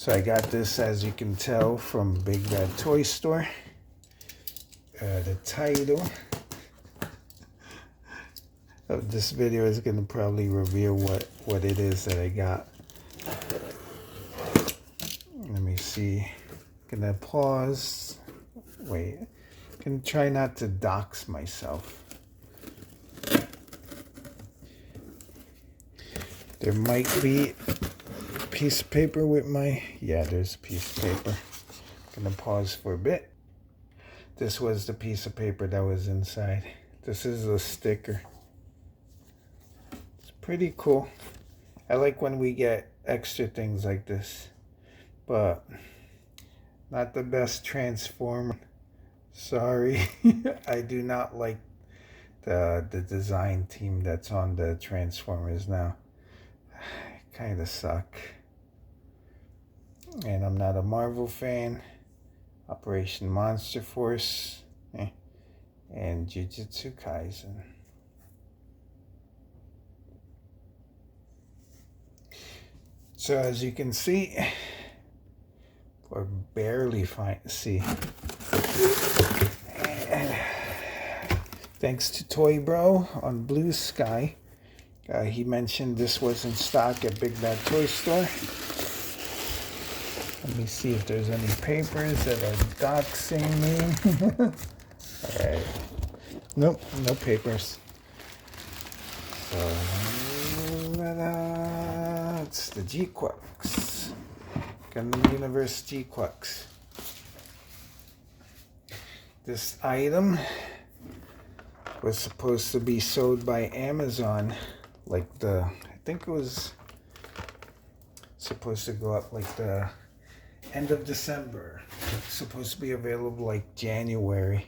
So I got this, as you can tell, from Big Bad Toy Store. The title of this video is going to probably reveal what it is that I got. Let me see. Gonna pause. Wait. Gonna try not to dox myself. There might be a piece of paper with my... Yeah, there's a piece of paper. Gonna pause for a bit. This was the piece of paper that was inside. This is a sticker. It's pretty cool. I like when we get extra things like this. But not the best Transformer. Sorry. I do not like the design team that's on the Transformers now. Kind of suck. And I'm not a Marvel fan. Operation Monster Force and Jujutsu Kaisen. So as you can see, or barely see, thanks to Toy Bro on Blue Sky, he mentioned this was in stock at Big Bad Toy Store. Let me see if there's any papers that are doxing me. Alright. Nope, no papers. So, it's the GQuuuuuX. Gundam Universe GQuuuuuX. This item was supposed to be sold by Amazon. I think it was supposed to go up like the end of December. It's supposed to be available like January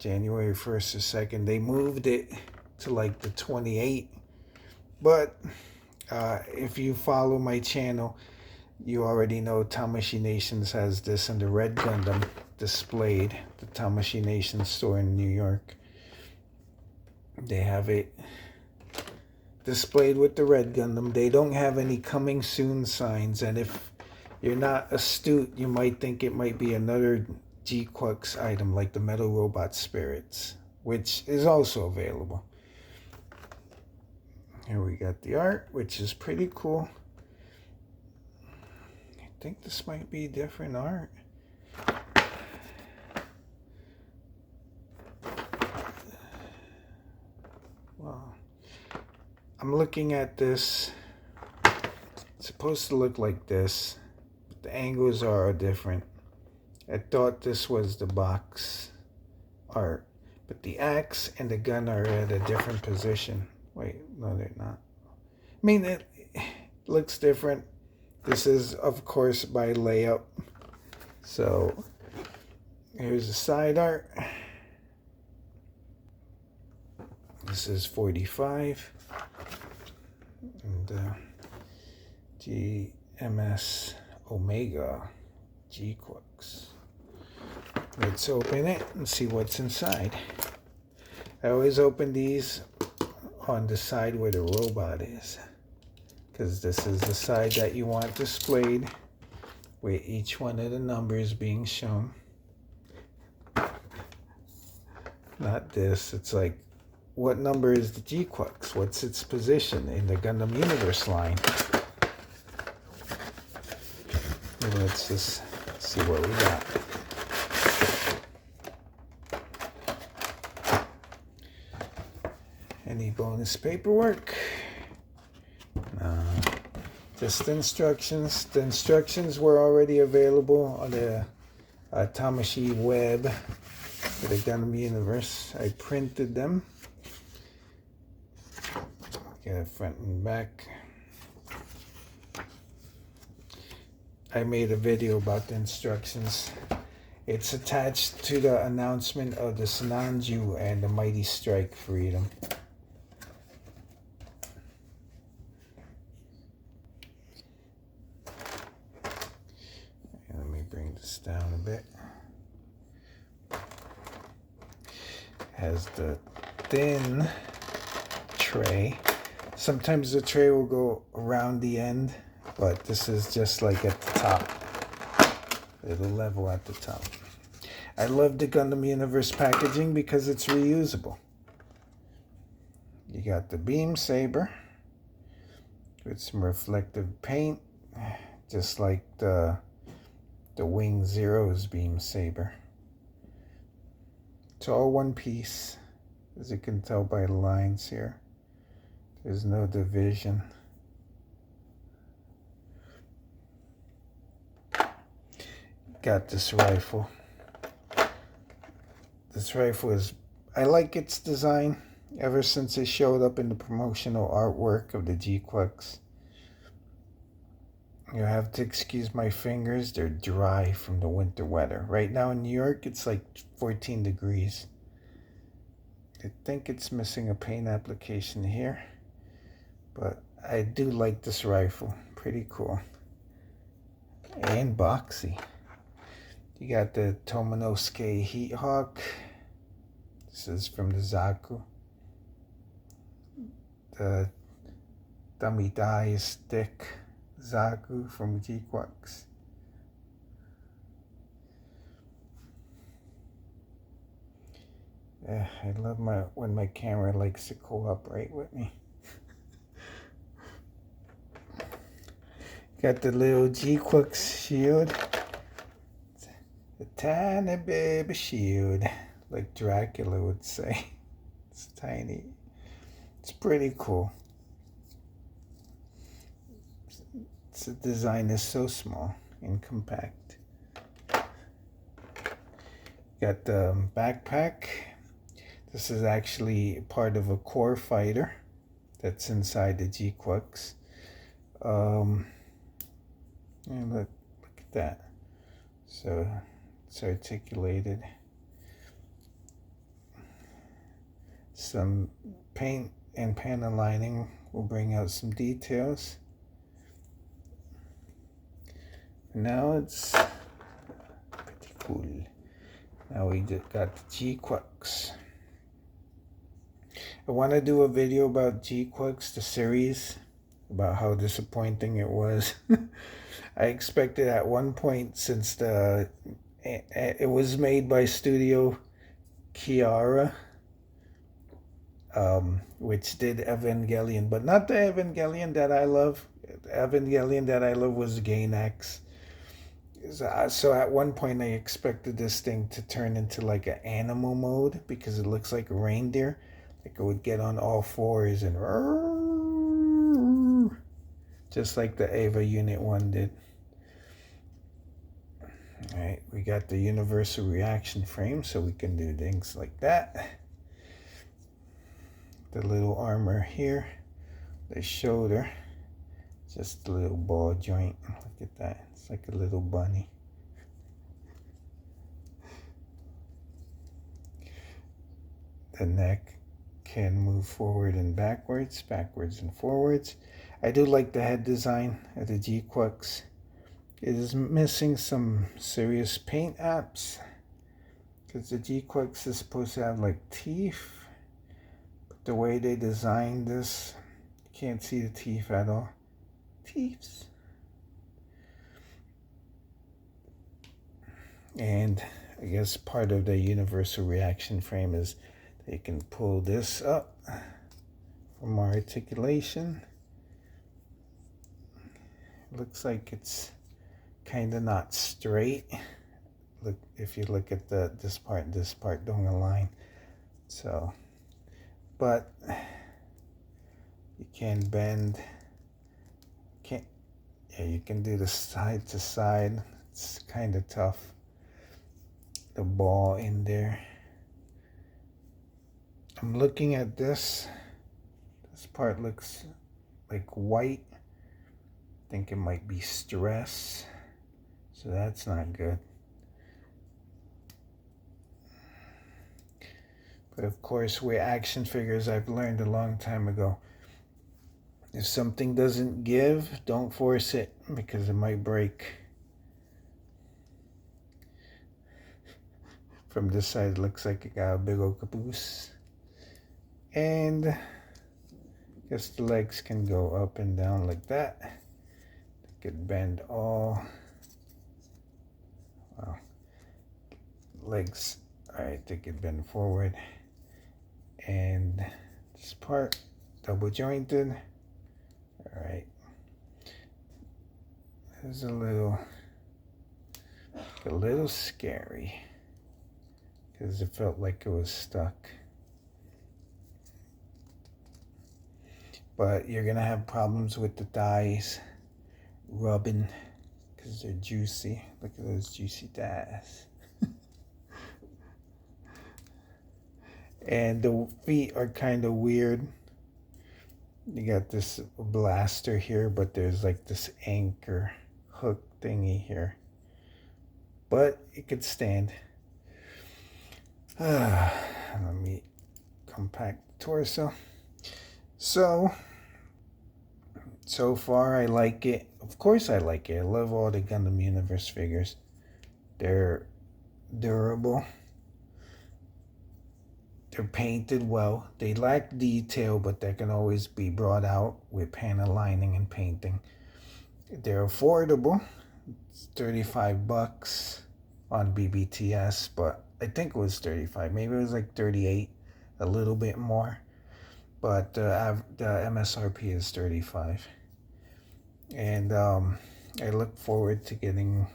1st or 2nd. They moved it to like the 28th. But if you follow my channel, you already know Tamashii Nations has this in the Red Gundam displayed. The Tamashii Nations store in New York. They have it displayed with the Red Gundam. They don't have any coming soon signs, and if you're not astute, you might think it might be another GQuuuuuX item like the Metal Robot Spirits, which is also available. Here we got the art, which is pretty cool. I think this might be different art. Well, I'm looking at this. It's supposed to look like this. The angles are different. I thought this was the box art, but the axe and the gun are at a different position. Wait, no, they're not. I mean, it looks different. This is, of course, by layup. So here's the side art. This is 45. And GMS Omega GQuuuuuX. Let's open it and see what's inside. I always open these on the side where the robot is, because this is the side that you want displayed with each one of the numbers being shown. Not this. It's like, what number is the GQuuuuuX? What's its position in the Gundam Universe line? Let's just see what we got. Any bonus paperwork? No. Just the instructions. The instructions were already available on the Tamashii web for the Gundam Universe. I printed them. Get it front and back. I made a video about the instructions. It's attached to the announcement of the Sinanju and the Mighty Strike Freedom. Let me bring this down a bit. Has the thin tray. Sometimes the tray will go around the end But this is just like at the top. Little level at the top. I love the Gundam Universe packaging because it's reusable. You got the beam saber with some reflective paint, just like the Wing Zero's beam saber. It's all one piece, as you can tell by the lines here. There's no division. Got this rifle. This rifle is, I like its design ever since it showed up in the promotional artwork of the GQuuuuuuX. You have to excuse my fingers, they're dry from the winter weather. Right now in New York, it's like 14 degrees. I think it's missing a paint application here, but I do like this rifle. Pretty cool. And boxy. You got the Tomonosuke Heat Hawk. This is from the Zaku. The Dummy Die Stick Zaku from GQuuuuuuX. I love when my camera likes to cooperate with me. Got the little GQuuuuuuX shield. A tiny baby shield, like Dracula would say. It's tiny. It's pretty cool. The design is so small and compact. Got the backpack. This is actually part of a core fighter that's inside the GQuuuuuuX. And look at that. So it's articulated. Some paint and panel lining will bring out some details. Now it's pretty cool. Now we just got the GQuuuuuuX. I want to do a video about GQuuuuuuX, the series, about how disappointing it was. I expected at one point, since it was made by Studio Kiara, which did Evangelion, but not the Evangelion that I love. The Evangelion that I love was Gainax. So at one point I expected this thing to turn into like an animal mode, because it looks like a reindeer. Like it would get on all fours and just like the Eva Unit 1 did. Alright, we got the universal reaction frame, so we can do things like that. The little armor here, the shoulder, just a little ball joint. Look at that, it's like a little bunny. The neck can move forward and backwards and forwards. I do like the head design of the GQuuuuuuX. It is missing some serious paint apps, because the GQuuuuuuX is supposed to have like teeth, but the way they designed this, you can't see the teeth at all. Teeth. And I guess part of the universal reaction frame is they can pull this up for more articulation. Looks like it's kind of not straight. Look, if you look at this part don't align. So, but you can bend. You can do the side to side. It's kind of tough. The ball in there. I'm looking at this. This part looks like white. I think it might be stress. So that's not good. But of course, with action figures, I've learned a long time ago, if something doesn't give, don't force it, because it might break. From this side, it looks like it got a big old caboose. And I guess the legs can go up and down like that. Could bend all. Wow. Legs, alright, they could bend forward. And this part, double jointed. Alright. It's a little scary because it felt like it was stuck. But you're gonna have problems with the thighs rubbing because they're juicy. Look at those juicy thighs. And the feet are kind of weird. You got this blaster here, but there's like this anchor hook thingy here. But it could stand. Let me compact the torso. So far I like it. Of course I like it. I love all the Gundam Universe figures. They're durable. They're painted well. They lack detail, but that can always be brought out with panel lining and painting. They're affordable. It's $35 on BBTS, but I think it was 35. Maybe it was like 38, a little bit more. But the MSRP is 35. And I look forward to getting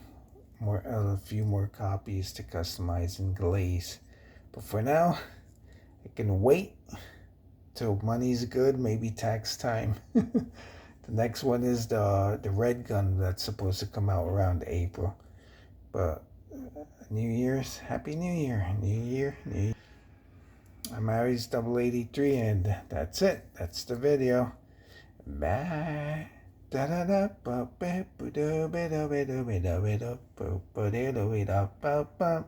a few more copies to customize and glaze. But for now, I can wait till money's good, maybe tax time. The next one is the red gun that's supposed to come out around April. But New Year's, Happy New Year, New Year. I'm Aries 83, and that's it. That's the video. Bye. Da da da ba ba ba da ba da ba da ba da ba da ba da ba da ba.